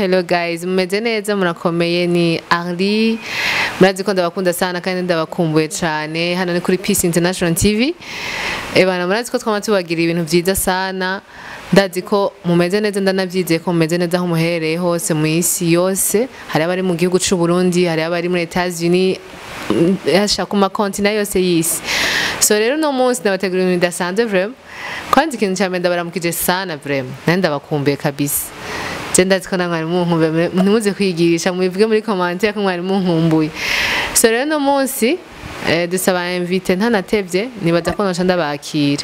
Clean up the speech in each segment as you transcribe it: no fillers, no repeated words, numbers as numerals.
hello guys, mumeze neza murakomeye ni Arli. Murazi ko ndabakunda sana kandi ndabakumbuye cyane. Hano ni kuri Peace International TV. Bana murazi ko twama tubagira ibintu byiza sana. Ndazi ko mumeze neza ndanavyizeye ko mumeze neza aho muhereye hose mu isi yose. Hari abari mu gihugu c'u Burundi, hari abari muri Etats-Unis, yashaka kuma continent yose y'isi. So rero no munsi ndabategura ibintu bidasanzwe vraiment. Kwanza ikintu cyambere ndabaramukije sana vraiment. Nandi ndabakumbuye kabisa. Jenda ziko na mwari munkumbuye ntimuze kwigirisha mubivuge muri commentaire ko mwari munkumbuye. So rero no munsi dusaba invite ntanatevye nibaza ko noca ndabakira.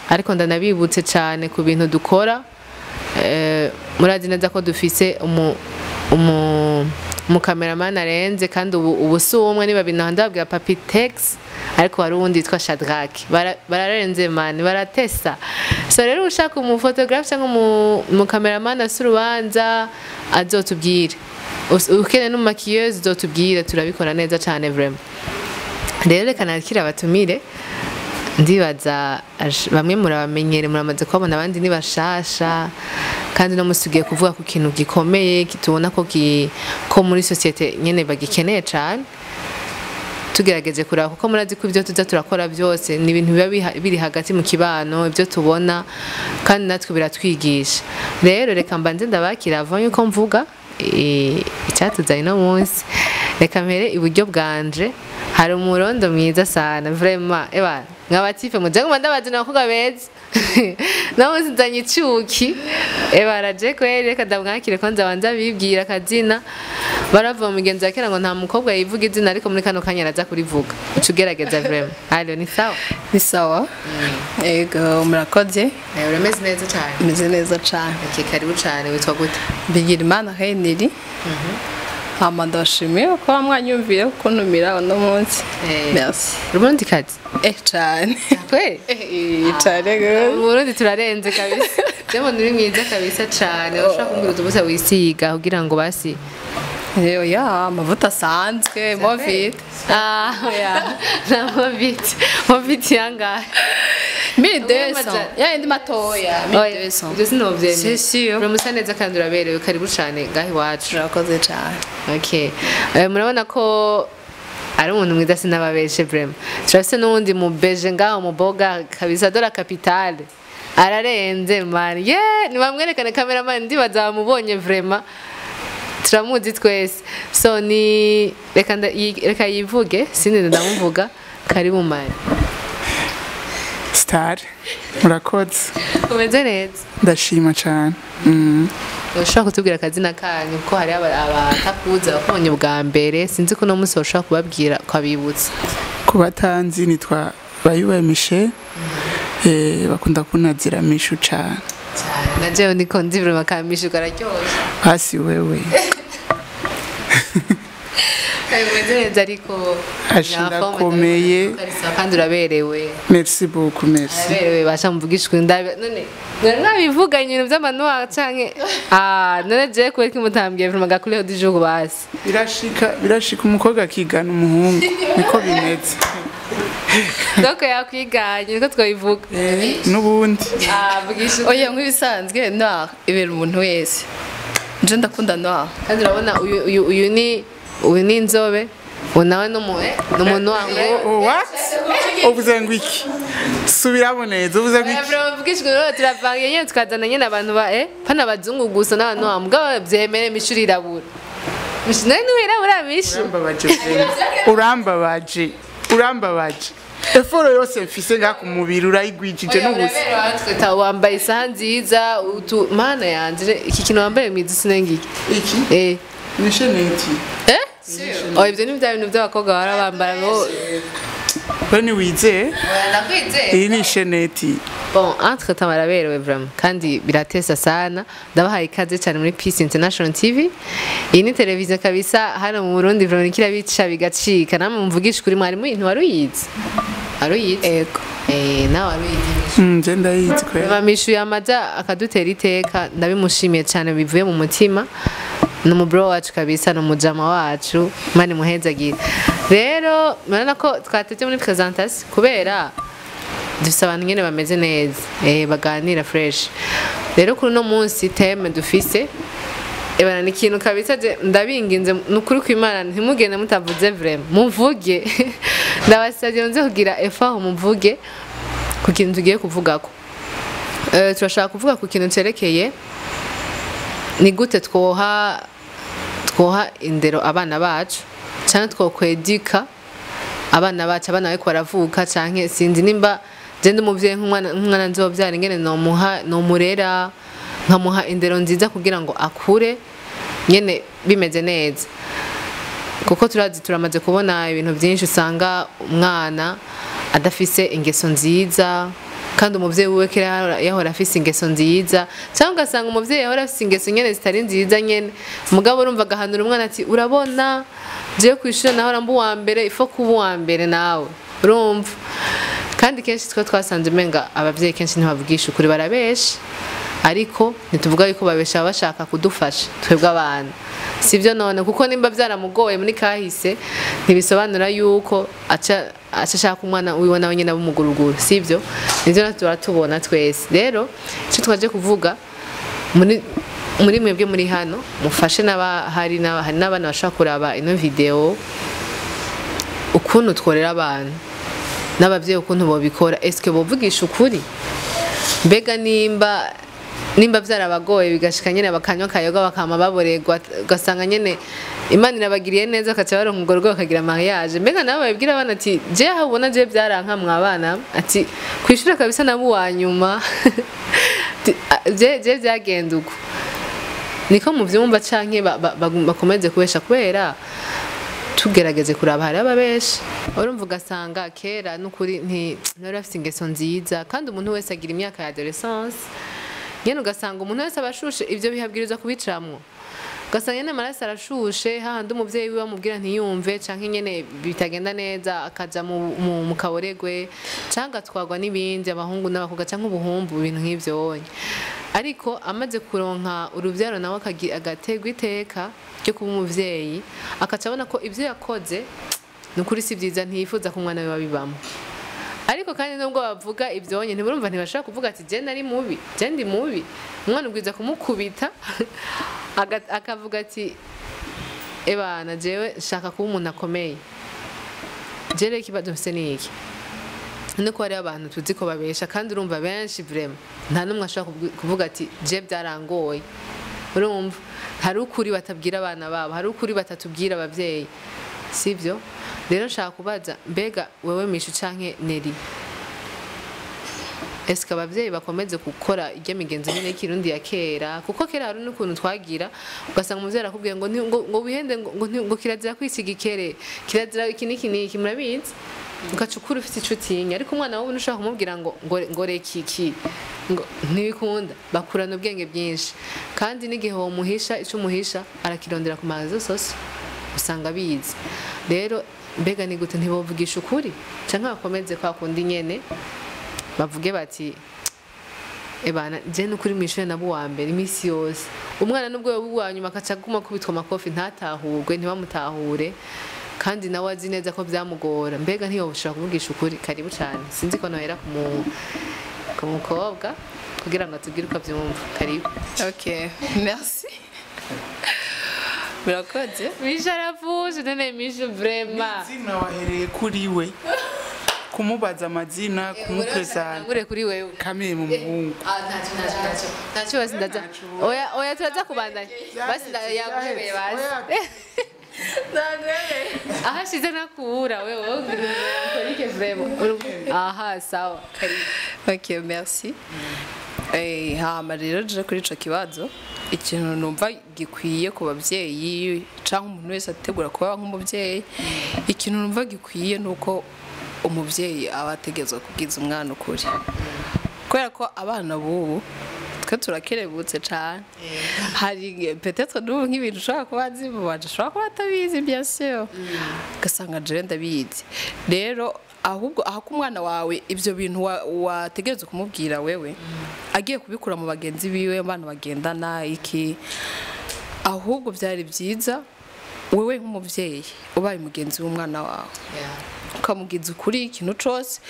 Ariko ndanabibutse cyane ku bintu dukora. Murazi neza ko dufise mu cameraman arenze kandi ubu sumwe niba binandabwira Papi Tex ariko hari uwundi yitwa Shadrack bararenze man baratesa. So rero ushaka umu photographe cyangwa mu cameraman asurubanza azotubwire ukene no maquilleuse azotubwire turabikora neza cyane vraiment. Rero reka nakira abatumire ndibaza bamwe murabamenyere muramaze kubona abandi ni bashasha kandi no musugiye kuvuga ku kintu gikomeye kitubona ko muri societe nyene bagikeneye cyane. Tugerageze kuraba kuko murazi ko ibyo tuza turakora byose ni ibintu biba biri hagati mu kibano ibyo tubona kandi natwe biratwigisha. Rero reka mbanze ndabakira avant yuko mvuga icyatuzanye no munsi. Reka mpere iburyo bwanje hari umurondo mwiza sana vraiment nk'abatipe mujya ndabazi n'abakobwa beza naho nzanye icuki raje kweri reka ndamwakire ko nzabanza bibwira akazina barava mu migenzo yakera ngo nta mukobwa yivuga izina ariko muri kano kanya araza kurivuga ucugerageza vraiment. Allo ni sawa? Ni sawa. Ego murakoze. Urameze neza cyane? Meze neza cyane. Okay, karibu cyane. Witwa gute? Bigirimana Henry. Hama ndashimiye ko mwanyumvira ko numira uno munsi. Merci. Rubundi kazi? Cyane. Kweli? Cyane gose. Burundi turarenze kabisa. Demo nuri mwiza kabisa cyane. Ushaka kumbira utubusa wisiga kugira ngo basi ya amavuta asanzwe movite. Ya. Na movite yanga. 1200 yandi matoya 1200 ibyo sinovyemeye. Si si uramusa neza kandi uraberewe karibu cyane gahi wacu. Urakoze cyane. Okay. Murabona ko ari umuntu mwiza sinababeshe vraiment. Turafise n'undi mu beje ngaho mu boga kabisa de la capitale. Ararenze man. Ni bamwerekane cameraman ndibaza bamubonye vraiment. Turamuzi twese. So ni reka yivuge sindi ndamuvuga karibu mari. Star murakoze. Umeze neza? Ndashima cyane. Ushaka kutubwira akazina kanyu ko hari abatakuza bakubonye bwa mbere sinzi ko no munsi ushaka kubabwira kwabibutsa. Ku batanzi nitwa Bayuwe Michou. Bakunda kunazira Michou cyane. Naje ndiko ndivira makamisho kararyoshye. Hasi wewe. Neza ariko ashirakomeye kandi uraberewe. Merci beaucoup, merci. Uraberewe basha mvugishwe ndabe none mwabivuganye ibintu by'amanuwa canke none je kweka imutambye vraiment gakuleho dijogo basi. Birashika umukobwa akigana umuhungu niko bimeze. Doko yakwiganye niko twabivuga. Nubundi. Vugisha. Oya nk'ibisanzwe naho ibera umuntu wese. Nje ndakunda naho. Kandi urabona uyu ni inzobe unawe n'umuntu wangu. What? Uvuze ngo iki? Subiramo neza uvuze ngo iki? Vugishwe rero turavanga nyene tukazana nyene abantu pana bazungu gusa n'abantu bamugabo byemere Michou irabura. Michou nani wirabura Michou? Urambabaje. Eforo yose mfise nga ku mubiri urayigwijije n'ubusa. Twita wambaye isaha nziza mana yanje iki kintu wambaye mwiza sinengiki. Iki? Ni sheneti. Ibyo ni bya bintu by'abakobwa barabambara bo. Bani wize? Nakwize. Iyi ni sheneti. Bon, entre temps baraberewe vraiment kandi biratesa sana. Ndabahaye ikaze cyane muri Peace International TV. Iyi ni televiziyo kabisa hano mu Burundi vraiment kirabica bigacika. Namwe mvugisha kuri mwari mu bintu waruyize. Aruyize? Ego. Nawe aruyize. Nje ndayize kwera. Michou yamaza akadutera iteka ndabimushimiye cyane bivuye mu mutima. Numu bro wacu kabisa numujama wacu mani muhezagira. Rero murana ko twatete muri presentation kubera dufite abantu nyene bameze neza baganira fresh. Rero kuri no munsi theme dufise ebana ni ikintu kabisa je ndabinginze nukuri kw'Imana ntimugende mutavuze vraiment muvuge ndabasabye nze kugira effort muvuge ku kintu tugiye kuvugako turashaka kuvuga ku kintu cerekeye ni gute twoha indero abana bacu cyane twokwedika abana bacu abana bariko baravuka canke sinzi nimba je umuvyeyi nk'umwana nzovyara ingene nomurera nkamuha indero nziza kugira ngo akure nyene bimeze neza kuko turamaze kubona ibintu byinshi usanga umwana adafise ingeso nziza kandi umuvyeyi wiwe kera yahora afise ingeso nziza cyangwa ugasanga umuvyeyi yahora afise ingeso nyene zitari nziza nyene mugabo urumva agahanura umwana ati urabona je kwishura naho mbu wa mbere ifo kuba wa mbere nawe urumva kandi kenshi twasanze umenga abavyeyi kenshi ntibavugisha ukuri barabesha ariko ntituvuga yuko babesha bashaka kudufasha twebwe abana sivyo none kuko nimba byaramugoye muri kahise ntibisobanura yuko ashaka umwana wiwe nawe nyine abumuguruguru sivyo nivyo natwe tubona twese rero icyo twaje kuvuga muri mwebwe muri hano mufashe hari n'abana bashaka kuraba ino video ukuntu tworera abantu n'abavyeyi ukuntu bobikora eske bovugisha ukuri mbega nimba byarabagoye bigashika nyene bakanywa kayoga bakama baborerwa ugasanga nyene Imana irabagiriye neza akaca baronka ubwo rwo bakagira mariage mbega nabo babibwira abana ati je habona je byaranka mwabana ati kwishura kabisa nabo wanyuma je byagenda uko niko muvyumva canke bakomeze kubesha kubera tugerageze kuraba hari ababesha urumva ugasanga kera n'ukuri ntari afite ingeso nziza kandi umuntu wese agira imyaka ya adolescence nyene ugasanga umuntu wese abashushe ivyo bihabwirizwa kubicamwo ugasanga nyene amaraso arashushe hahandi umuvyeyi wiwe amubwira ntiyumve canke nyene bitagenda neza akaja mu kaboregwe canke atwagwa n'ibindi abahungu n'abakobwa canke ubuhumbu ibintu nk'ivyo ariko amaze kuronka uruvyaro nawe agategwa iteka ryo kuba umuvyeyi akaca abona ko ivyo yakoze nukuri si vyiza ntiyifuza ko umwana we babibamo ariko kandi nubwo bavuga ivyonye ntiburumva ntibashaka kuvuga ati je nari mubi je ndi mubi umwana ubwiza kumukubita akavuga ati ebana jewe shaka kuba umuntu akomeye je rero ikibazo mfise niki nuko hari abantu tuzi ko babesha kandi urumva benshi vraiment nta numwe ashaka kuvuga ati je byarangoye urumva hari ukuri batabwira abana babo hari ukuri batatubwira abavyeyi sivyo rero nshaka kubaza mbega wewe Michou canke Neri eske abavyeyi bakomeze gukora irya migenzo nyene y'ikirundi ya kera kuko kera hari n'ukuntu twagira ugasanga umuvyeyi arakubwiye ngo wihende ngo kirazira kwisiga ikere kirazira iki niki murabizi ugacukura ufite icutinya ariko umwana wawe ushaka kumubwira ngo reki ngo ntibikunda bakurana ubwenge bwinshi kandi n'igihe wo muhisha ico muhisha arakirondera ku mazi zose usanga bizi rero mbega ni gute ntibovugisha ukuri canke bakomeze kwa kundi nyene bavuge bati ebana je n'ukuri Michou nabo wa mbere imisi yose umwana nubwo yobugwanyuma akaca guma kubitwa makofi ntatahurwe ntibamutahure kandi nawe azi neza ko byamugora mbega ntiyobushaka kuvugisha ukuri karibu cyane sinzi ko nohera ku mukobwa kugira ngo atubwire uko abyumva karibu okay merci murakoze Michou aravuje none Michou vraiment izina wahereye kuri we kumubaza amazina kumupresenta ngure kuri wewe kameye mu muhungu ntacyo basi ndaza oya turaza kubandanya basi yaguhebeye basi ahashize nakura wewe ukorike vraiment aha sawa okay merci hama rero je kuri ico kibazo ikintu numva gikwiye ku bavyeyi canke umuntu wese ategura kuba nk'umuvyeyi ikintu numva gikwiye nuko umuvyeyi abategezwa kugiza umwana ukuri kubera ko abana bubu twe turakerebutse cyane hari peut-être n'ubu nk'ibintu ushobora kuba azi mubaje ushobora kuba atabizi bien sûr ugasanga je ndabizi rero ahubwo aho kumwana wawe ivyo bintu wategereza kumubwira wewe agiye kubikura mu bagenzi biwe abana bagendana iki ahubwo byari byiza wewe nk'umuvyeyi ubaye mugenzi w'umwana wawe ukamugiza ukuri ikintu cose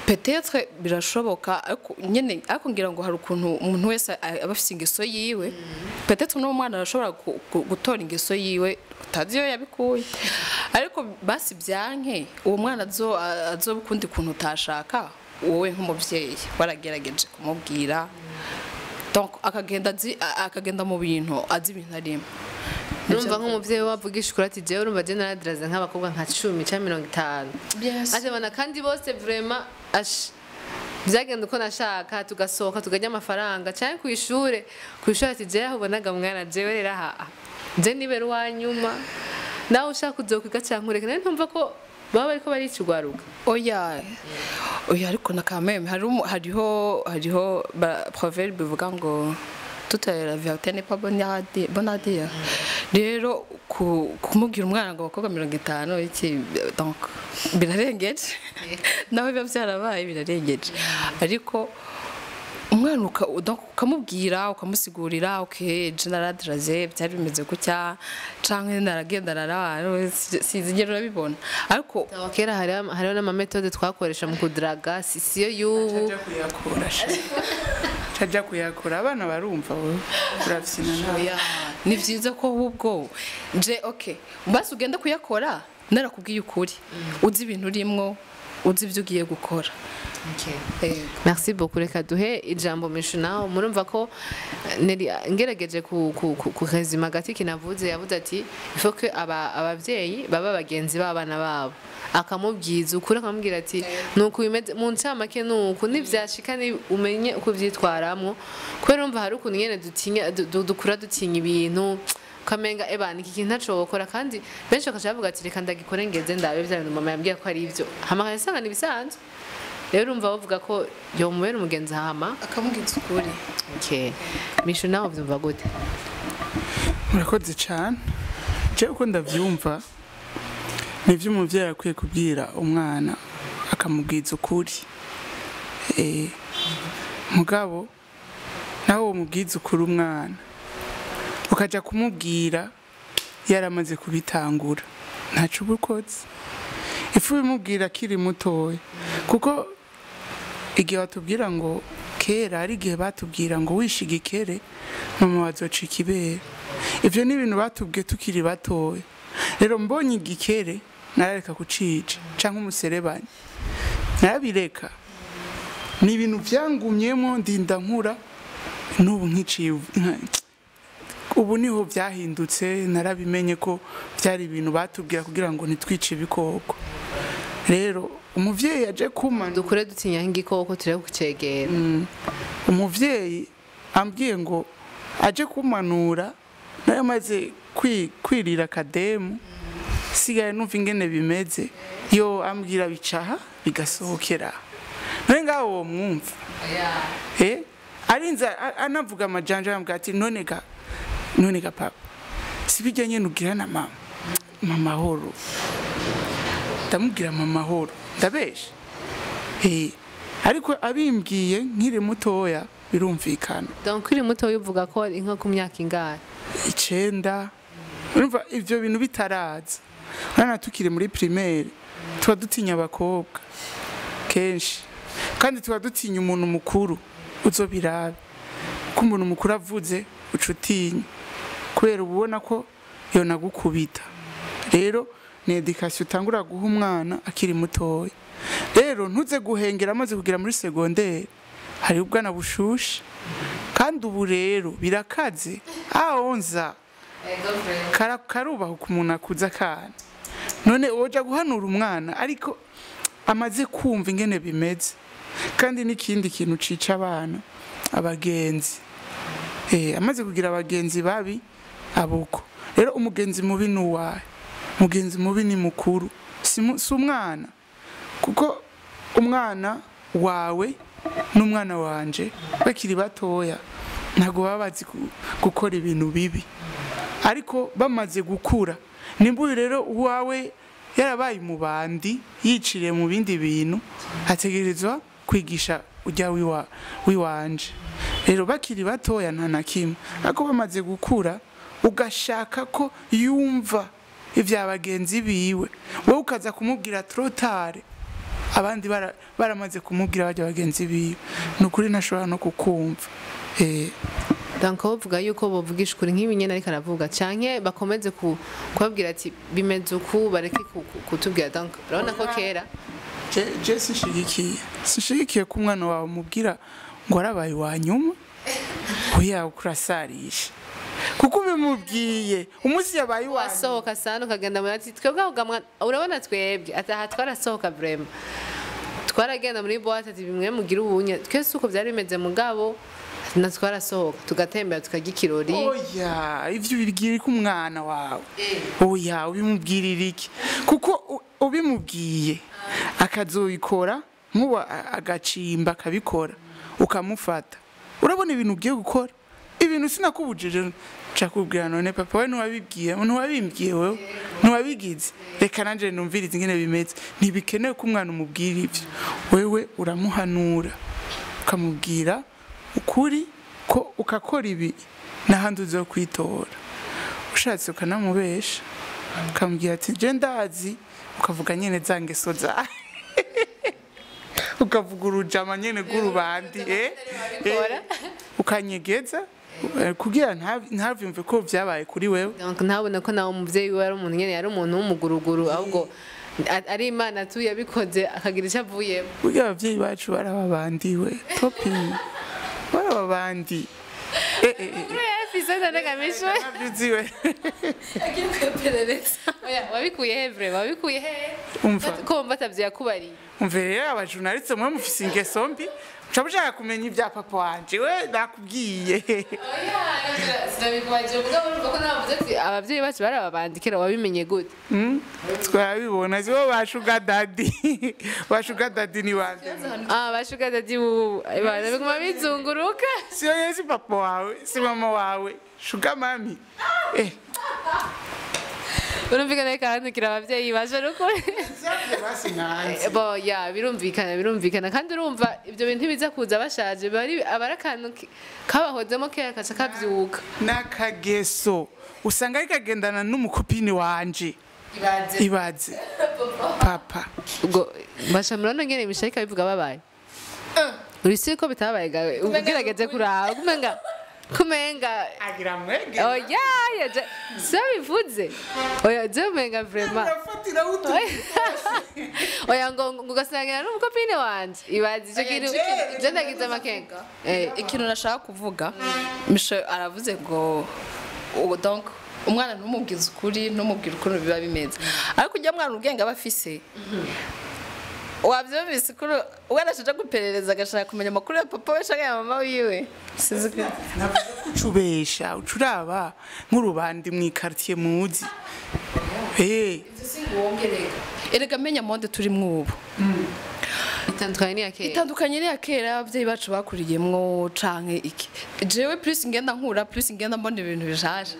peut-être birashoboka ariko nyene ariko ngira ngo hari ukuntu umuntu wese aba afite ingeso yiwe peut-être no mwana arashobora gutora ingeso yiwe utazi yo yabikuye ariko basi byanke uwo mwana azobukundi kuntu utashaka wowe nk'umuvyeyi waragerageje kumubwira donc akagenda mu bintu azi ibintu arimo numva nk'umuvyeyi wavugisha ukuri ati jewe urumva je naradiraze nk'abakobwa nka 10 cyangwa 50 azabona kandi bose vraiment byagenda uko nashaka tugasohoka tukajya amafaranga cyane ku ishure ati jewe aho ubonaga mwana jewe rero aha je nibera uwanyuma nawe ushaka kuzokwiga cyangwa ureke nari ntumva ko baba bariko baricugwaruka oya ariko nakameme hariho proverbe bivuga ngo toute la vérité n'est pas bonne à dire rero kumubwira umwana ngo abakobwa 50 iki donc birarengeje nawe biba byarabaye birarengeje ariko umwana ukamubwira ukamusigurira okay generalize byari bimeze gutya canke naragenda narara sizigero urabibona ariko kera hariho n'ama methode twakoresha mu kudraga siyo y'ubu Chaja kuyakora abana barumva wowe uravyina nawe ni vyiza ko ubwo je okay basi ugenda kuyakora narakubwiye ukuri uzi ibintu urimwo uzi ibyo ugiye gukora. Merci beaucoup, reka duhe ijambo Michou naho murumva ko ngerageje ku rezima gati kinavuze yavuze ati il faut que abavyeyi baba bagenzi babana babo akamubwiza ukuri akamubwira ati nuko bimeze mu ncamake nuko nivyashika ni umenye uko vyitwaramwo kubera urumva hari ukuntu nyene dukura dutinya ibintu kamenga ebana iki kintu ntacokora kandi benshi bakavuga ati reka ndagikore ngeze ndabe bya bintu mama yambwiye ko ari ivyo hama yasanga ni bisanzwe rero urumva bavuga ko yo mubera umugenzi hama akamubwiza ukuri. Okay, Michou naho byumva gute? Murakoze cyane je uko ndavyumva nivyo umuvyeyi akwiye kubwira umwana akamubwiza ukuri mugabo naho umubwiza ukuri umwana ukaja kumubwira yaramaze kubitangura ntacu bukoze ifu bimubwira kiri mutoya kuko igihe batubwira ngo kera ari igihe batubwira ngo wishigikere mama wazoca ikibere ivyo ni ibintu batubwiye tukiri batoya rero mbonye igikere narareka kucica canke umuserebanya narabireka ni ibintu vyangumyemo ndinda nkura n'ubu nkiciye ubu niho vyahindutse narabimenye ko byari ibintu batubwira kugira ngo nitwice ibikoko rero umuvyeyi yaje kumana dukure dutinya ngikoko turebe kucegera umuvyeyi ambwiye ngo aje kumanura nayo maze kwirira kademu sigaye numva ingene bimeze yo ambwira bicaha bigasohokera none ngaho uwo mwumva arinza anavuga amajanja yambwira ati none ga papa sibijya nyene ugira na mama horo ndamubwira mama horo ndabeshe ariko abimbwiye nkiri mutoya birumvikana donc iri mutoya uvuga ko inka ku myaka ingana 9 urumva ivyo bintu bitaraza urana tukiri muri primaire tuba dutinya abakobwa kenshi kandi tuba dutinya umuntu mukuru uzobirabe ko umuntu mukuru avuze ucutinya kubera ubona ko yo nagukubita rero ni education utangura guha umwana akiri mutoya rero ntuze guhengera amaze kugira muri secondaire hari ubwana bushushe kandi ubu rero birakaze aonza karubaho ku muntu akuza kana none oja guhanura umwana ariko amaze kumva ingene bimeze kandi n'ikindi kintu cica abana abagenzi amaze kugira abagenzi babi abuko rero umugenzi mubi nuwahe mugenzi mubi ni mukuru si umwana kuko umwana wawe n'umwana wanje bakiri batoya ntago babazi gukora ibintu bibi ariko bamaze gukura nimbuye rero uwawe yarabaye mubandi yiciriye mu bindi bintu hategerezwa kwigisha ujya wiwanje rero bakiri batoya nta nakimwe ariko bamaze gukura ugashaka ko yumva ivya bagenzi biwe wowe ukaza kumubwira trop tard abandi baramaze kumubwira bajya bagenzi biwe nukuri ntashobora no kukumva donc bavuga yuko bovugisha ukuri nk'ibi nyene ariko aravuga canke bakomeze kubabwira ati bimeze uku bareke kutubwira donc urabona ko kera je sishigikiye ko umwana wawe umubwira ngo arabaye wanyuma oya ukurasarisha kuko bimubwiye umunsi yabaye wasohoka sana ukagenda muri ati twebwe aho urabona twebwe ataha twarasohoka vraiment twaragenda muri boîte ati bimwe mugira ubunye twese uko byari bimeze mugabo na twarasohoka tugatembera tukajya ikirori oya ivyo bibwira ko umwana wawe oya ubimubwirira iki kuko ubimubwiye akazobikora nkuba agacimba akabikora ukamufata urabona ibintu ugiye gukora ibintu sinakubujije cakubwira none papa we ntiwabimbwiye wewe ntiwabigize reka nanje numvirize ingene bimeze ntibikenewe ko umwana umubwira ivyo wewe uramuhanura ukamubwira ukuri ko ukakora ibi n'ahandi uzokwitora ushatse ukanamubesha ukamubwira ati je ndazi ukavuga nyene za ngeso zawe ukavuga urujama nyene rw'urubandi ukanyegeza kugira ntavyumve ko vyabaye kuri wewe donc ntabona ko nawe umuvyeyi we ari umuntu nyene yari umuntu w'umuguruguru ahubwo ari Imana tu yabikoze akagira icyo avuyemo burya abavyeyi bacu barababandiwe topi barababandi wabikuye he vre wabikuye he ko mbatavye yakubariye umvere abajournaliste mwe mufise ingeso mbi Chabuja kumenya ibya papa wanje we nakubwiye. Sinabikubaje mugabo urumva ko navuze ati abavyeyi bacu barabandikira wabimenye gute? Twabibona zibo bashuga daddy. Bashuga daddy ni wande. Bashuga daddy bana biguma bizunguruka. Siyo yesi papa wawe, si mama wawe. Shuga mami. Urumvikana kandi abavyeyi baje rukuri. Bo ya birumvikana kandi urumva ibyo bintu biza kuza bashaje bari abarakantu kabahozemo kera kaca kavyuka. Nakageso usanga ikagendana n'umukopini wanje. Ibaze. Papa. Ubwo bashamurana ngene mishaka bivuga babaye. Urisi ko bitabaye gawe ugerageze kuraba kumenga agira mwege oya sabivuze oya jemenga vraiment oya ngo gasangira n'umukopine wanje ibazi cyo kintu je ndagize amakenga ikintu nashaka kuvuga Michou aravuze ngo donc umwana numubwiza ukuri numubwira ukuntu biba bimeze ariko ujya mwana ubwenge abafise wavyumvise kuri warashaje guperereza agashaka kumenya amakuru ya papa we cyangwa ya mama wiwe sizike kucubesha ucuraba nk'urubandi mu quartier muzi erega menya monde turi mwubu itandukanye ni yakera abavyeyi bacu bakuriyemwo canke iki jewe plus ngenda nkura plus ngenda mbona ibintu bishaje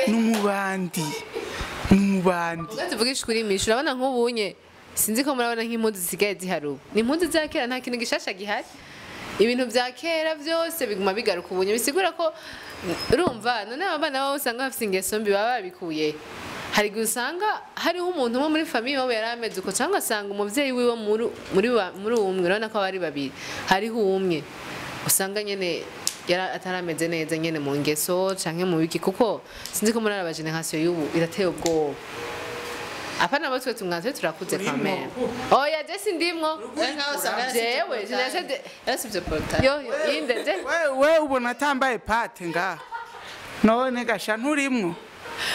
n'umubandi tuvugisha kuri Michou urabona nk'ubunye sinzi ko murabona nk'impunzi zisigaye ziharuba ni impunzi za kera nta kintu gishasha gihari ibintu vya kera byose biguma bigaruka ubunye bisigura ko urumva none abana babo usanga bafite ingeso mbi baba babikuye hari gusanga hariho umuntu umwe muri famille wabo yarameze uko cyangwa asanga umuvyeyi wiwe muri umwe urabona ko bari babiri hariho umwe usanga nyene yara atarameze neza nyene mu ngeso canke mu biki kuko sinzi ko muri aba generation y'ubu irateye ubwoba apana bose tumwanze turakuze kamera oya je sindimwo nkaho usanga jewe jinasede yarasivye portail yo inde je we ubona atambaye pate nga none gasha nturimwo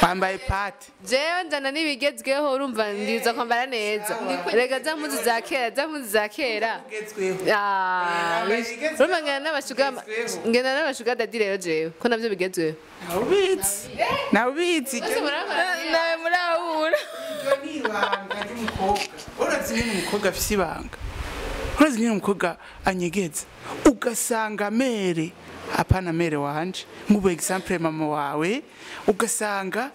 bambaye pate jewe njana nibigezweho urumva ndiza kwambara neza rega za mpuzu za kera urumva ngena n'abashuga dadi rero jewe ko navyo bigezweho nawubitsi nawe murahura urazi nyine umukobwa afise ibanga urazi nyine umukobwa anyegeza ugasanga mere apana mere wanje nk'ubu example mama wawe ugasanga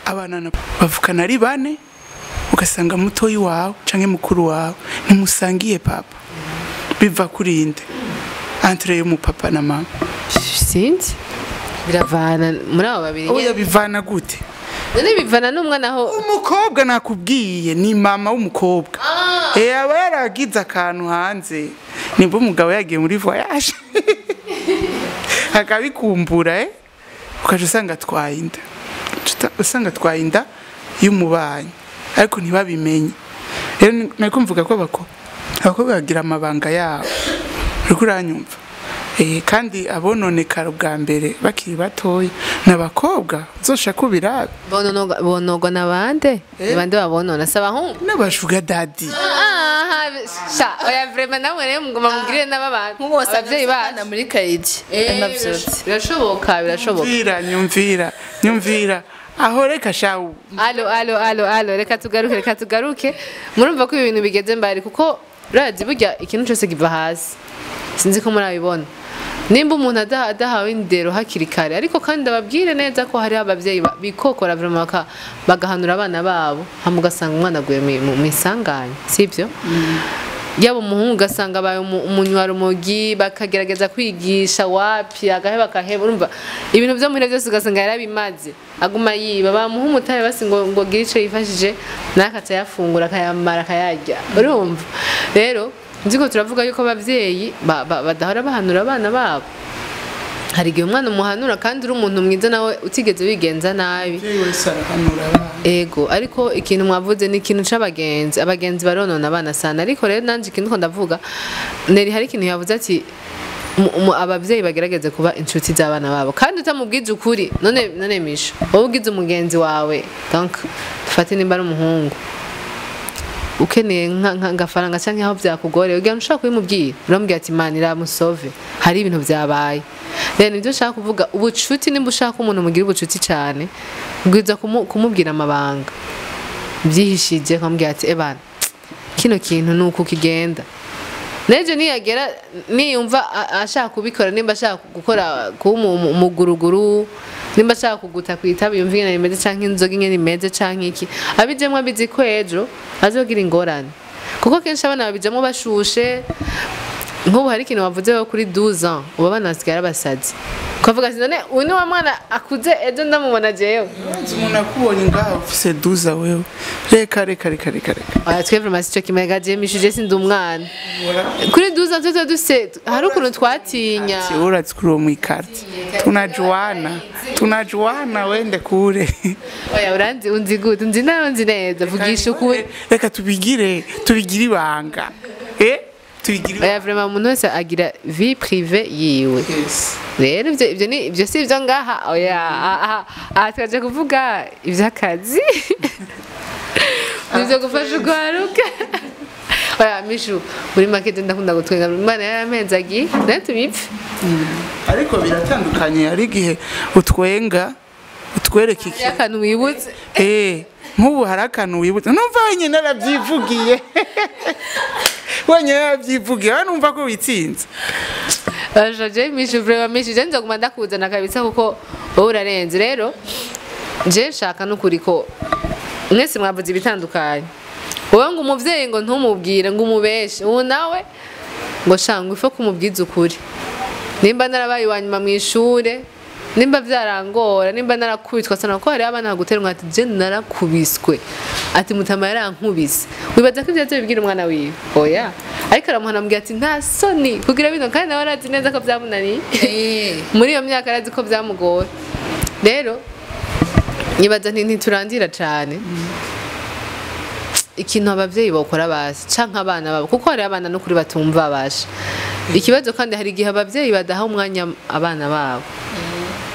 abana bavukana ari bane ugasanga mutoyi wawe canke mukuru wawe ntimusangiye papa biva kurinde entre mu papa na mama sinzi biravana muri abo babiri oya bivana gute none bivana n'umwana aho umukobwa nakubwiye ni mama w'umukobwa aba yaragize akantu hanze nimba umugabo yagiye muri voyage akabikumbura ukaje usanga twayinda y'umubanyi ariko ntibabimenye rero nako mvuga ko abakobwa bagira amabanga yabo uriko uranyumva kandi abononekara bwa mbere bakiri batoya n'abakobwa uzoshaka ubirabe bonogwa nabande bande babonona sabahungu n'abashuga daddy oya vraiment namwe rero mugoma mugirire n'ababantu abavyeyi bana muri kayiji birashoboka nyumvira aho reka shawu alo reka tugaruke murumva ko ibintu bigeze mbari kuko urazi burya ikintu cyose kiva hasi sinzi ko murabibona nimba umuntu adahawe indero hakiri kare ariko kandi ababwire neza ko hari abavyeyi bikokora vraiment bagahanura abana babo hamugasanga umwana aguye mu isanganya sivyo yabo umuhungu ugasanga abaye umunywara umugi bakagerageza kwigisha wapi agaheba urumva ibintu byo muhira byose ugasanga yarabimaze aguma yiba bamuha umutahe basi ngo gire ico yifashije nakatsa yafungura akayamara akayarya urumva rero nziko turavuga yuko abavyeyi badahora bahanura abana babo hari igihe umwana umuhanura kandi uri umuntu mwiza nawe utigeze wigenza nabi ego ariko ikintu mwavuze ni ikintu c'abagenzi abagenzi baronona abana sana ariko rero nanje ikintu ko ndavuga neri hari ikintu yavuze ati abavyeyi bagerageze kuba inshuti z'abana babo kandi utamubwiza ukuri none Michou wowe ugize umugenzi wawe donc dufate nimba ari umuhungu ukeneye ngafaranga cyangwa aho byakugoreye ugiye ushaka kubimubwira uramubwira ati man iramusove hari ibintu byabaye rero nibyo ushaka kuvuga ubucuti nimba ushaka umuntu mugira ubucuti cyane ubwiza kumubwira amabanga byihishije kumubwira ati ebana kino kintu nuko kigenda neje niyagera niyumva ashaka kubikora nimba ashaka gukora kumuguruguru nimba ashaka kuguta kwitaba yumva ingene imeze canke inzoga ingene imeze canke iki abijemwe abizi ko ejo azogira ingorane kuko kenshi abana babijemwe bashushe nk'ubu hari ikintu wavuze kuri 12 ans ubu abana basigara basazi ukavuga ati none uyu wa mwana akuze ejo ndamubona jewe umuntu akubonye ngaho ufise 12 wewe reka aya twebwe masicyo kimega je Michou sindi umwana kuri 12 ans tuzo duse hari ukuntu twatinya uratse kuri uwo mwikarte tunajuana wende kure oya uranzi unzi gute unzi nayo nzi neza vugisha ukuri reka tubigire ibanga oya vraiment umuntu wese agira vie privée yiwe rero ibyo si ibyo ngaha oya twaje kuvuga iby'akazi nibyo gufasha ugwaruka oya Michou muri market ndakunda gutwenga imana yarampenzagiye nayo tubipfe ariko biratandukanye hari igihe utwenga utwereka iki akantu wibutse nk'ubu hari akantu wibutse numva wenyine narabyivugiye wenyine narabyivugiye numva ko witsinze je Michou vraiment Michou je nza kumanda kuzana kabisa kuko wowe urarenze rero je nshaka n'ukuri ko mwese mwavuze ibitandukanye wowe ngo umuvyeyi ngo ntumubwire ngo umubeshe ubu nawe ngo shanga ifa kumubwiza ukuri nimba narabaye wanyuma mu ishure nimba vyarangora nimba narakubitwa sana ko hari abana guterwa ati je narakubiswe ati mutama yarankubise wibaza ko ivyo bibwira umwana wiwe oya ariko aramuhana mbwira ati nta soni kugira bino kandi nawe arazi neza ko byamunaniye muri iyo myaka arazi ko byamugora rero nibaza ntiturandira cane ikintu abavyeyi bakora basi canka abana babo kuko hari abana no kuri batumva basha ikibazo kandi hari igihe abavyeyi badaha umwanya abana babo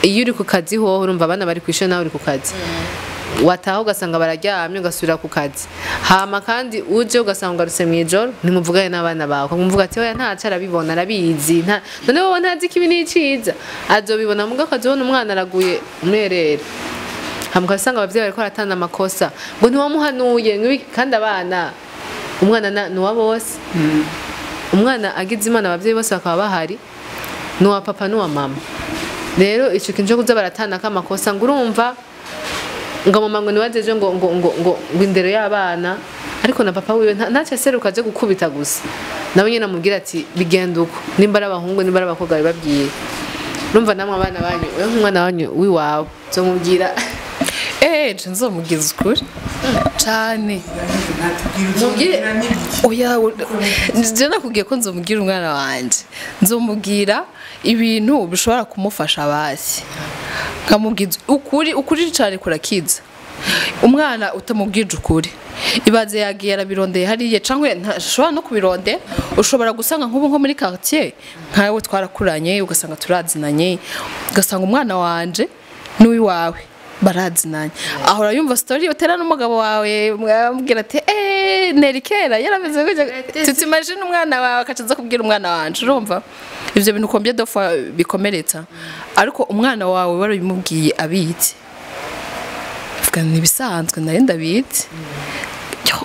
iyo uri ku kazi ho urumva abana bari kwishwe nawe uri ku kazi wataha ugasanga bararyamye ugasubira ku kazi hama kandi uje ugasanga ugarutse mw'ijoro ntimuvugane n'abana bawe ukamuvuga ati oya ntaco arabibona arabizi none wowe ntazi ko ibi ni iciza azobibona muga akazibona umwana araguye umwerere hama ugasanga abavyeyi bariko baratana amakosa ngo ntiwamuhanuye kandi abana umwana ni uwa bose umwana agize imana abavyeyi bose bakaba bahari ni uwa papa n'uwa mama rero ico kintu cyo kuza baratana kamakosa ngo urumva ngo mama ngo niwajeje ngo indero y'abana ariko na papa wiwe ntace seruka aje gukubita gusa nawe nyine amubwira ati bigenda uko nimba ari abahungu nimba ari abakobwa babwiye urumva namwe abana banyu wewe nk'umwana wanyu wiwawe zo mubwira nzomugiza ukuri cyane mubwire oya je nakubwiye ko nzomubwira umwana wanje nzomubwira ibintu bishobora kumufasha basi nkamubwiza ukuri cyane kurakiza umwana utamubwije ukuri ibaze yagiye arabirondeye hariye cyangwa ntashobora no kubirondera ushobora gusanga nk'ubu nko muri quartier nkawe twarakuranye ugasanga turazinanye ugasanga umwana wanje n'uwiwawe barazinanye ahora yumva story utera n'umugabo wawe mwambwira ati nerikera yarameze gutya tutimagine umwana wawe akacaza kubwira umwana wanje urumva ivyo bintu combien de fois bikomeretsa ariko umwana wawe wari bimubwiye abitse ni bisanzwe nari ndabitse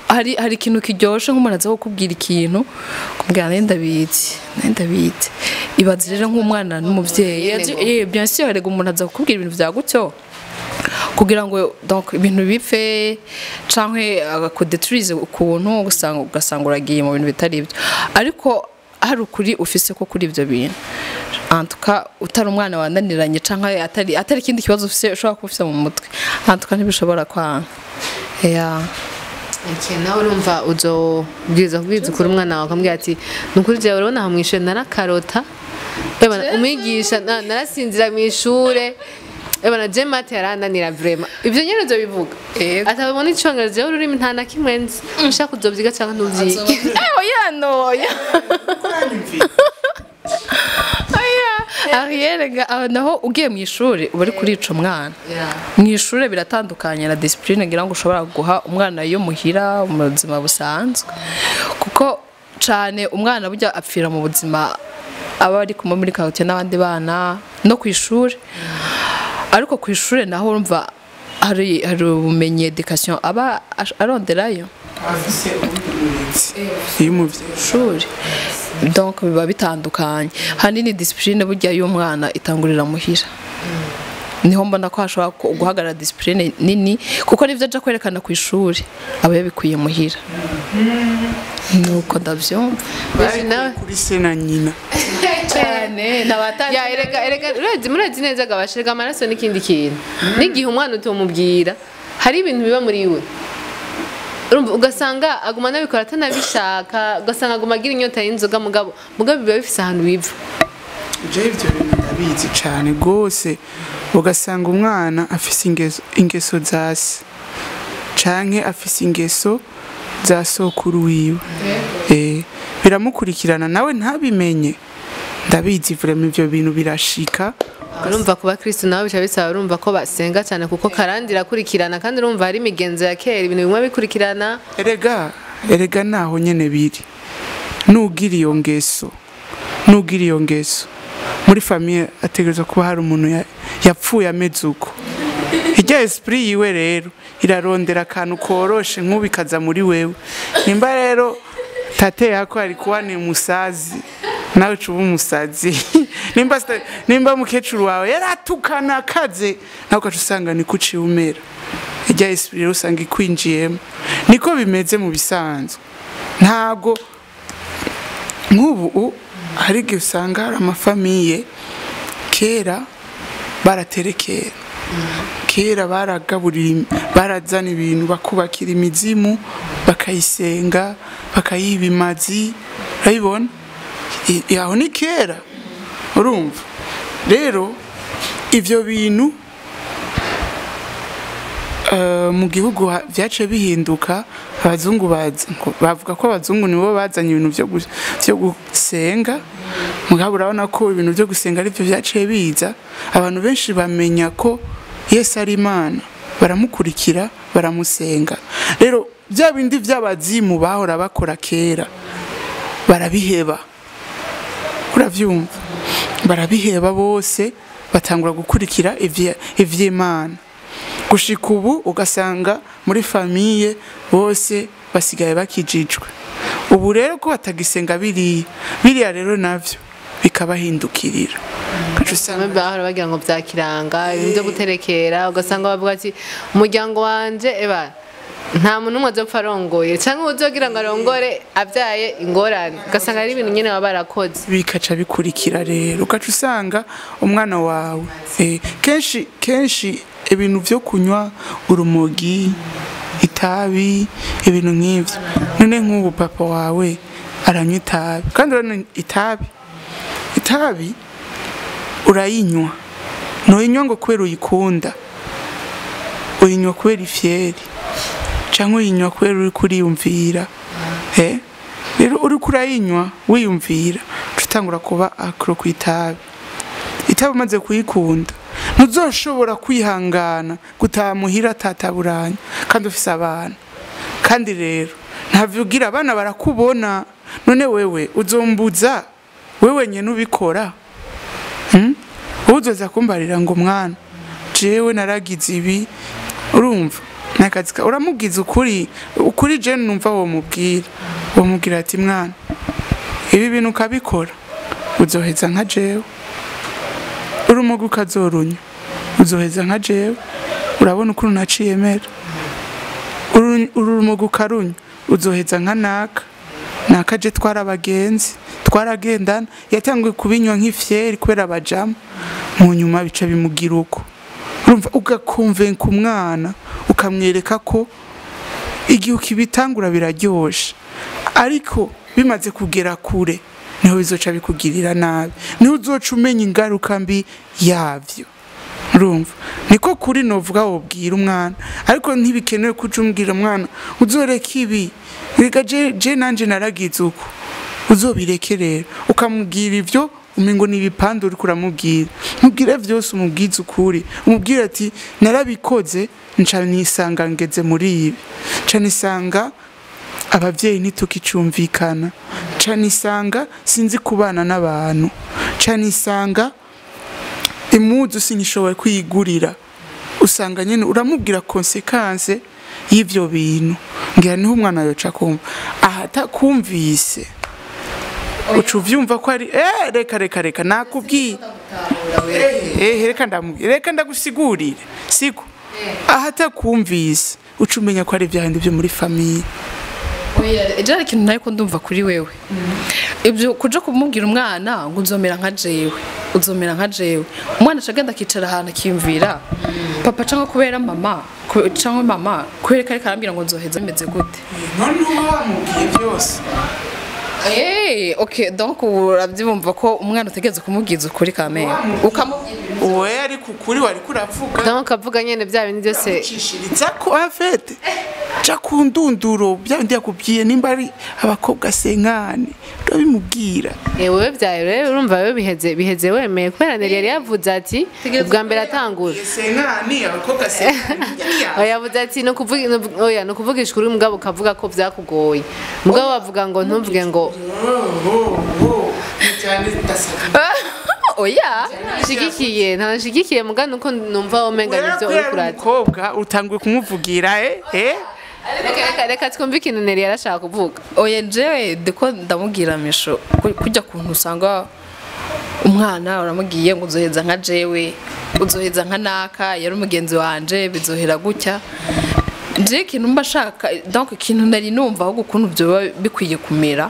hari ikintu kiryoshe nk'umuntu aza kukubwira ikintu kumbwira nari ndabitse ibaze rero nk'umwana n'umuvyeyi bien sûr rego umuntu aza kukubwira ibintu vya gutyo kugira ngo donc ibintu bipfe canke agakodeturize ukuntu ugasanga uragiye mu bintu bitari byo ariko hari ukuri ufise ko kuri ivyo bintu antuka utari umwana wananiranye canke atari ikindi kibazo ufise ushobora kufisa mu mutwe antuka ntibishobora kwanga nawe urumva uzobwiza kuri umwana wawe akambwira ati nukuri jewe urabona hamwishure narakarota umwigisha narasinzira mw'ishure ebana je mate yarananira vraiment ivyo nyene uzo bivuga atabona icongereza jewe ururimi nta na kimwe nzi ushaka uzovyiga canke ntuvyiga oya noya Ariel naho ugiye mu ishuri uba ari kuri ico mwana mu ishuri biratandukanye na discipline ngira ngo ushobora guha umwana yo muhira mu buzima busanzwe kuko cane umwana burya apfira mu buzima aba ari kumwe muri quartier n'abandi bana no ku ishuri ariko ku ishuri naho urumva hari ubumenyi education aba aronderayo afise y'umuvyeyi donc biba bitandukanye hanini discipline burya y'umwana itangurira muhira niho mbona ko hashobora guhagarara discipline nini kuko nivyo aja kwerekana ku ishuri aba yabikwiye muhira nuko ndavyumva kuri se na nyina cyane nabatanje erega murazi neza gabashirga amaraso n'ikindi kintu n'igihe umwana utomubwira hari ibintu biba muri we ugasanga aguma nabikora atanabishaka ugasanga aguma agira inyota y'inzoga mugabo biba bifise ahantu biva je ivyo bintu ndabizi cane gose ugasanga umwana afise ingeso zasi canke afise ingeso za sokuru wiwe biramukurikirana nawe ntabimenye ndabizi vraiment ivyo bintu birashika urumva kuba Kristo nawe bica bisaba urumva ko basenga cyane kuko karandira kurikirana kandi urumva hari imigenzo ya kera ibintu bimwe bikurikirana erega naho nyene biri nugira iyo ngeso muri famille ategerezwa kuba hari umuntu yapfuye ameze uko irya esprit yiwe rero irarondera akantu koroshe nk'ubikaza muri wewe nimba rero tate yako ari kuba ni musazi nawe cuba umusazi nimba mukecuru wawe yaratukana kaze nawe ukaca usanga ni kuciye umera irya esprit rero usanga ikwinjiyemo niko bimeze mu bisanzwe ntago nk'ubu hari igihe usanga hari amafamiye kera baraterekera kera baragaburira barazana ibintu bakubakira imizimu bakayisenga bakayiba imazi urabibona aho ni kera urumva rero ivyo bintu mu gihugu vyace bihinduka abazungu bavuga ko abazungu nibo bazanye ibintu vyo gusenga mugabo urabona ko ibintu vyo gusenga ari byo vyaciye biza abantu benshi bamenya ko Yesu ari Imana baramukurikira baramusenga rero bya bindi vy'abazimu bahora bakora kera barabiheba uravyumva barabiheba bose batangura gukurikira ivy'Imana gushika ubu ugasanga muri famille bose basigaye bakijijwe ubu rero ko batagisenga biriya rero navyo bikabahindukirira usanga bahora bagira ngo vyakiranga ibintu byo guterekera ugasanga bavuga ati umuryango wanje nta muntu umwe azopfa arongoye cyangwa uzogira ngo arongore abyaye ingorane ugasanga ari ibintu nyene baba barakoze bikaca bikurikira rero ugaca usanga umwana wawe kenshi ibintu vyo kunywa urumogi itabi ibintu nk'ivyo none nk'ubu papa wawe aranywa itabi kandi urabona itabi urayinywa ntuyinywa ngo kubera uyikunda uyinywa kubera ifyeri cyangwa uyinywa kubera uri kuriyumvira rero uri kurayinywa wiyumvira utangura kuba akro ku itabi umaze kuyikunda ntuzoshobora kwihangana gutaha muhira atataburanya kandi ufise abana kandi rero ntavyugira abana barakubona none wewe uzombuza wewe nyene ubikora uzoza kumbarira ngo mwana jewe naragize ibi urumva nakazika uramugize ukuri je numva wo mubwira ati mwana ibi bintu ukabikora uzoheza nka jewe urumogi ukazorunya uzoheza nka jewe urabona ukuntu naciyemera urumogi ukarunya uzoheza nka naka je twarabagenzi twaragendana yatanguye kubinywa nk'ifyeri kubera abajama mu nyuma bica bimugira uko urumva ugakonvenka umwana ukamwereka ko igihe ukibitangura biraryoshe ariko bimaze kugera kure niho bizoca bikugirira nabi niho uzoca umenya ingaruka mbi yavyo urumva niko kuri novuga wobwira umwana ariko ntibikenewe kuja umbwira umwana uzoreka ibi reka je nanje naragize uko uzobireke rero ukamubwira ivyo umengo n'ibipande uri kuramubwira mubwire vyose umubwize ukuri umubwire ati narabikoze nca nisanga ngeze muri ibi nca nisanga abavyeyi ntitukicumvikana nca nisanga sinzi kubana n'abantu nca nisanga imuzu sinishoboye kwigurira usanga nyene uramubwira consequence y'ivyo bintu ngira niho umwana yoca kumva ahatakumvise ucuvyumva ko ari reka nakubwiye reka ndagusigurire siko ahatakumvise ucumenya ko ari vyahindi byo muri famille ejara ikintu ntariko ndumva kuri wewe ibyo kuja kumubwira umwana ngo uzomera nka jewe umwana acagenda akicara ahantu akimvira papa cyangwa kubera mama kubera ko ariko arambwira ngo nzoheza bimeze gute none wamubwiye byose ok donc urabyumva ko umwana utegereza kumubwiza ukuri kamere ukamubwira uwe ari kukuri wari kuravuga donc avuga nyene bya bintu byose cishiriza ko afete ja kundunduro bya ndi yakubwiye nimba ari abakobwa senkane urabimubwira wewe byayo rero urumva wewe biheze wemeye kubera neri yari yavuze ati ubwa mbere atangura senkane abakobwa senkane yavuze ati no kuvugisha kuri mugabo ukavuga ko byakugoye mugabo bavuga ngo ntumvuge ngo oya shigikiye ntashigikiye mugano uko numva omenga nivyo uri kurata umukobwa utanguye kumuvugira reka twumve ikintu neri yarashaka kuvuga oya jewe deko ndamubwira Michou kujya kuntu usanga umwana uramugiye ngo uzoheza nka jewe uzoheza nka naka yari umugenzi wanje bizohera gutya je ikintu mba shaka donc ikintu nari numva aho gukuntu byo bikwiye kumera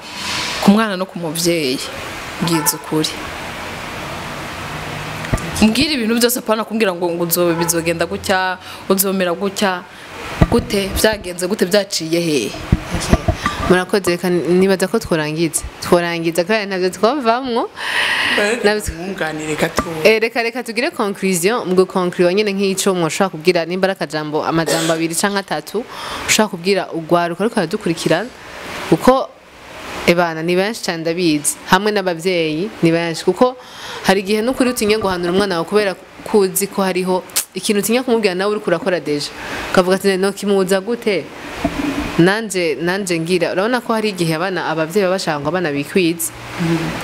ku mwana no ku muvyeyi bwiza ukuri mbwira ibintu byose pana kumbwira ngo bizogenda gutya uzomera gutya gute byagenze gute byaciye he murakoze nibaza ko tworangiza kandi ntabyo twavamwo nabunganire gato reka tugire conclusion mu conclusion nyene nk'ico mwoshaka kubwira nimba akajambo amajambo abiri canke atatu ushaka kubwira ugwaruka ariko aradukurikirana uko ebana ni benshi cyane ndabizi hamwe n'abavyeyi ni benshi kuko hari igihe n'ukuri utinye ngo hanura umwana wawe kubera kuzi ko hariho ikintu utinya kumubwira nawe uri kurakora deja ukavuga ati no kimuza gute nanje ngira urabona ko hari igihe abavyeyi babashaka ngo abana bikwize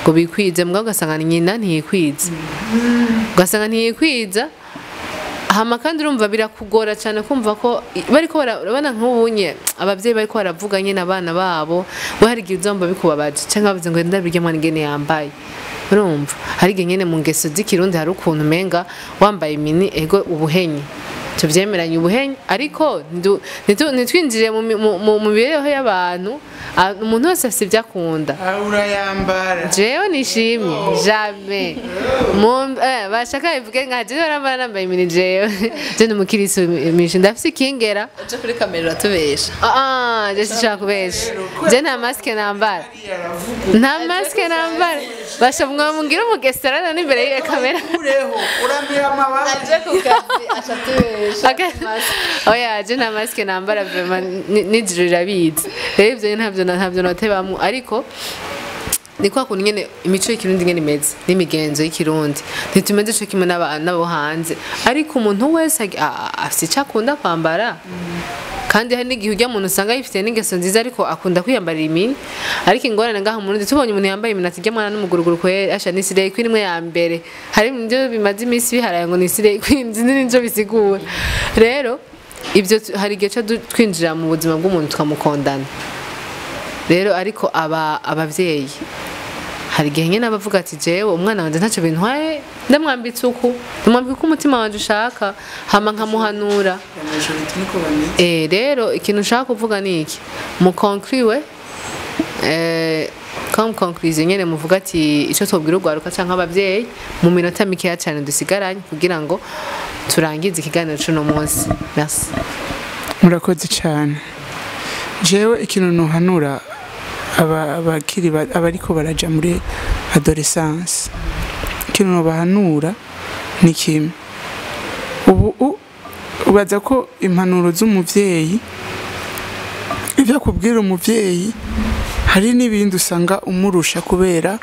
ngo bikwize mugabo ugasanga nyina ntiyikwize ugasanga ntiyikwiza hama kandi urumva birakugora cyane kumva ko bariko barabona nk'ubunye abavyeyi bariko baravuga nyine abana babo we hari igihe uzamba bikubabaje cyangwa bavuze ngo ndabirya mwana ngene yambaye urumva hari igihe nyene mu ngeso z'ikirundi hari ukuntu menga wambaye mini ego ubuhenye tubyemeranye ubuhenya ariko ntitwinjire mu mibereho y'abantu umuntu wese afite ibyo akunda urayambara jewe nishimye jamais bashaka bivuge nka jewe barambara nambaye imini jewe je ni umukiristo Michou ndafise ikingera uje kuri kamera uratubesha je sinshaka kubesha je nta maske nambara nta maske nambara basha mwambwira umugesera n'imbere ya kamera urambira amabara aje ku kazi ashatubesha oya je nta maske nambara vraiment nijiro rirabizi rero ivyo ntabyo notebamwe ariko ni kwa kuntu nyene imico y'ikirundi nyene imeze n'imigenzo y'ikirundi ntitumeze cyo kimwe n'abo hanze ariko umuntu wese afite icyo akunda kwambara kandi hari n'igihe ujya umuntu usanga yifite n'ingeso nziza ariko akunda kwiyambarira imini ariko ingorane ngaha mu Burundi tubonye umuntu yambaye imini atijya mwana n'umuguruguru kwera asha ni Slay Queen imwe ya mbere hari ibyo bimaze iminsi biharaye ngo ni Slay Queen n'injo bisigura rero ibyo hari igihe cyo twinjira mu buzima bw'umuntu tukamukondana rero ariko abavyeyi hari igihe nyine abavuga ati jewe umwana wanje ntacyo bintwaye ndamwambitse uku ndamwambika uko umutima wanje ushaka hama nkamuhanura rero ikintu nshaka kuvuga ni iki mukonkriwe comme conclusion nyene muvuga ati ico tobwira urwaruka canke abavyeyi mu minota mikeya cyane dusigaranye kugira ngo turangize ikiganiro c'uno munsi merci murakoze cyane jewe ikintu nuhanura abariko baraja muri adolescence ikintu bahanura ni kimwe ubu ubaza ko impanuro z'umuvyeyi ivyo kubwira umuvyeyi hari n'ibindi usanga umurusha kubera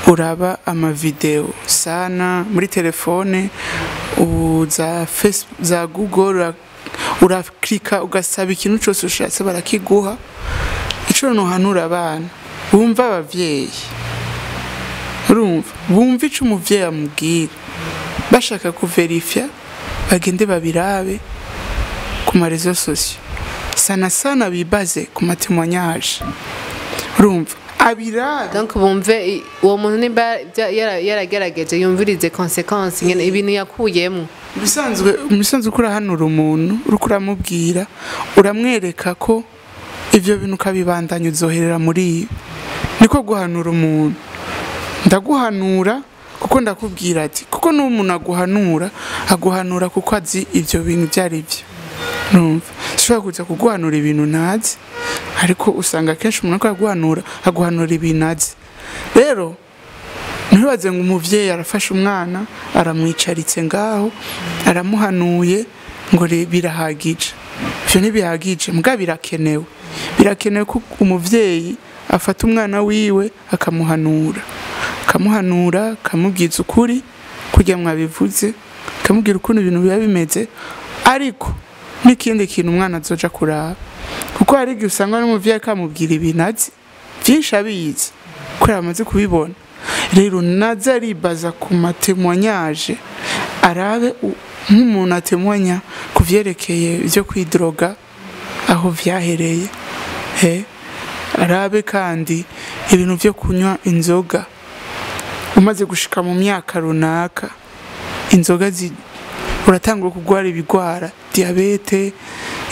uraba amavideo sana muri telefone za Google uraklika ugasaba ikintu cyose ushatse barakiguha ico nohanura abana bumva abavyeyi urumva bumva ico umuvyeyi amubwira bashaka kuverifya bagende babirabe ku marezo sosio sana bibaze ku matemonyage urumva abirabe donc bumve uwo muntu nimba yaragerageje yumvirize consequence nyene ibintu yakuyemo bisanzwe kurahanura umuntu uriko uramubwira uramwereka ko ivyo bintu kabibandanya uzoherera muri ibi niko guhanura umuntu ndaguhanura kuko ndakubwira ati kuko n'umuntu aguhanura kuko azi ivyo bintu byari byo numva shobora kuza kuguhanura ibintu ntazi ariko usanga kenshi umuntu aguhanura ibintu azi rero ntibaze ngo umuvyeyi arafashe umwana aramwicaritse ngaho aramuhanuye ngo birahagije ivyo ntibihagije mbwa birakenewe ko umuvyeyi afata umwana wiwe akamuhanura akamubwiza ukuri kugira mwabivuze akamubwira ukuntu ibintu biba bimeze ariko n'ikindi kintu umwana azoja kuraba kuko hari igihe usanga n'umuvyeyi akamubwira ibintu azi vyinshi abizi kubera amaze kubibona rero naza aribaza ku matemonyage arabe nk'umuntu atemonya ku vyerekeye byo kwidroga aho vyahereye arabe kandi ibintu byo kunywa inzoga umaze gushika mu myaka runaka inzoga uratangura kugwara ibigwara diabete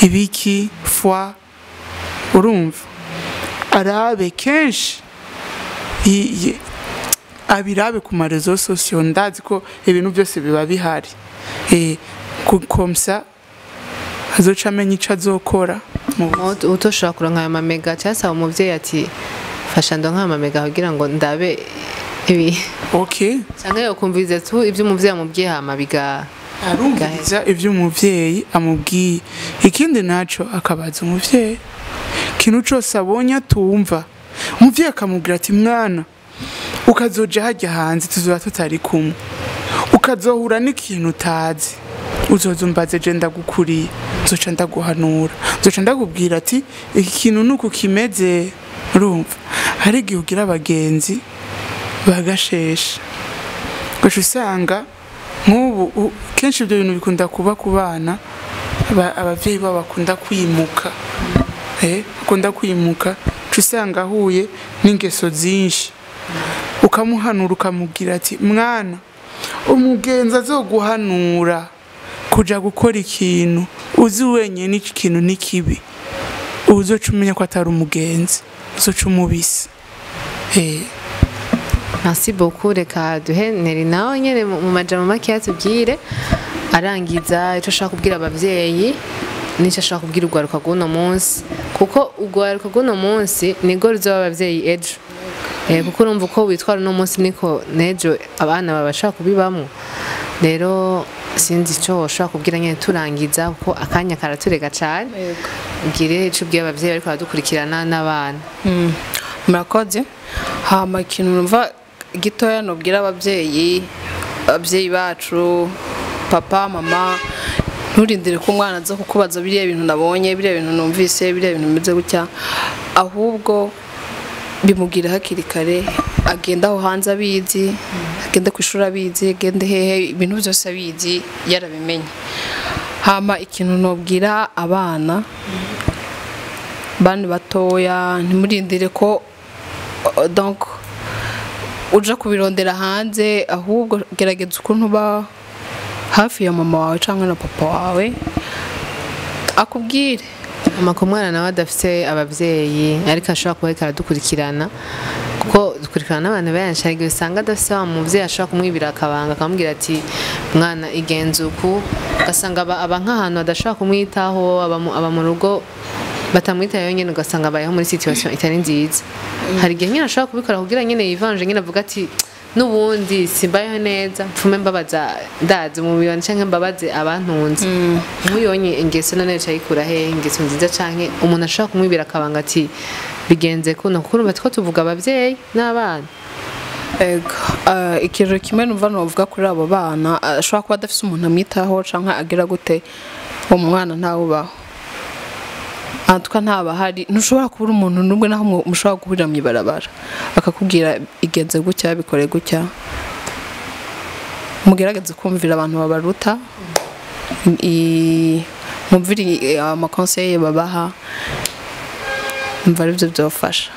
ibiki foie urumva arabe kenshi abirabe ku marezo sosio ndazi ko ibintu byose biba bihari komsa azoca amenya ico azokora utoshobora kuronka aya mamega cyasaba umuvyeyi ati fasha ndonka aya mamega kugira ngo ndabe ibi canke yokumviriza tu ivyo umuvyeyi amubwiye hama arumviriza ivyo umuvyeyi amubwiye ikindi naco akabaza umuvyeyi ikintu cose abonye atumva umuvyeyi akamubwira ati mwana ukazoja hajya hanze tuzoba tutari kumwe ukazohura n'ikintu utazi uzoza umbaze je ndagukuriye nzoca ndaguhanura nzoca ndakubwira ati iki kintu nuko kimeze urumva hari igihe ugira abagenzi bagashesha gusa usanga nk'ubu kenshi ibyo bintu bikunda kuba ku bana abavyeyi babo bakunda kwimuka bakunda kwimuka usanga ahuye n'ingeso zinshi ukamuhanura ukamubwira ati mwana umugenzi azoguhanura kuja gukora ikintu uzi wenyine ikintu ni kibi uzoca umenya ko atari umugenzi uzoca umubisa. Merci beaucoup, reka duhe Neri nawe nyene mu majambo make yatubwire arangiza ico ashaka kubwira abavyeyi n'icyo ashaka kubwira urwaruka rw'uno munsi, kuko urwaruka rw'uno munsi nirwo ruzoba abavyeyi ejo. Kuko urumva uko witwara uno munsi niko n'ejo abana babasha kubibamwo. Rero sinzi icyo ushaka kubwira nyine turangiza kuko akanya karaturega cyane. Ugire icyo ubwiye abavyeyi bariko baradukurikirana n'abana. Murakoze. Hama ikintu numva gitoya nobwira abavyeyi bacu, papa mama, nturindire ko umwana aza kukubaza biriya bintu nabonye, biriya bintu numvise, biriya bintu bimeze gutya, ahubwo bimubwira hakiri kare, agenda aho hanze abizi, agende ku ishuri abizi, agende hehe, ibintu byose abizi yarabimenye. Hama ikintu nobwira abana bandi batoya, ntimurindire ko donc uja kubirondera hanze, ahubwo gerageza ukuntu uba hafi ya mama wawe cyangwa na papa wawe akubwire. Amakomwana nawe adafite abavyeyi ariko ashobora kuba ariko aradukurikirana, kuko dukurikirana n'abantu benshi, ariko usanga adafite wa muvyeyi ashobora kumwibira akabanga akamubwira ati mwana igenze uku, ugasanga aba nk'ahantu adashobora kumwitaho, aba mu rugo batamwitayeho nyine, ugasanga abayeho muri situation itari nziza. Hari igihe nyine ashobora kubikora kugira nyine yivanje nyine avuga ati nubundi simbayeho neza, mfume mbabaza ndazi mu bibano canke mbabaze abantunze. Nkuyonye ingeso none cyayikura he, ingeso nziza canke umuntu ashobora kumwibira akabanga ati bigenze kuno, kuko urumva two tuvuga abavyeyi n'abana. Ikintu kimwe numva novuga kuri abo bana, ashobora kuba adafise umuntu amwitaho canke agira gute, uwo mwana ntawubaho. Antuka ntabahari, ntushobora kubura umuntu n'umwe naho mushobora guhurira mu ibarabara akakubwira igenze gutya, bikore gutya. Mugerageze kumvira abantu babaruta, mumvire amakonseyi babaha, mva aribyo byofasha.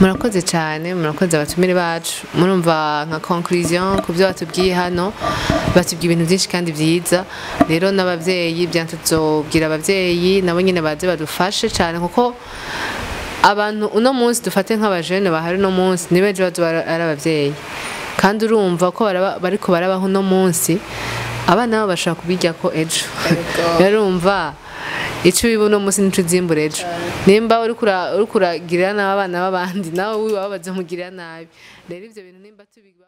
Murakoze cyane, murakoze abatumire bacu. Murumva nka conclusion ku byo batubwiye hano, batubwiye ibintu byinshi kandi byiza. Rero n'abavyeyi byantuzobwira abavyeyi nabo nyine baze badufashe cyane, kuko abantu uno munsi dufate nk'abajene bahari uno munsi nibeje bazo ari abavyeyi, kandi urumva ko bariko barabaho uno munsi, abana babo bashaka kubijya ko ejo. Rero urumva icyo wiba uno munsi nico uzimbura ejo. Nimba uri kuragirira n'abana b'abandi nawe wiba babaze mugirira nabi. Rero ivyo bintu nimba tubigwa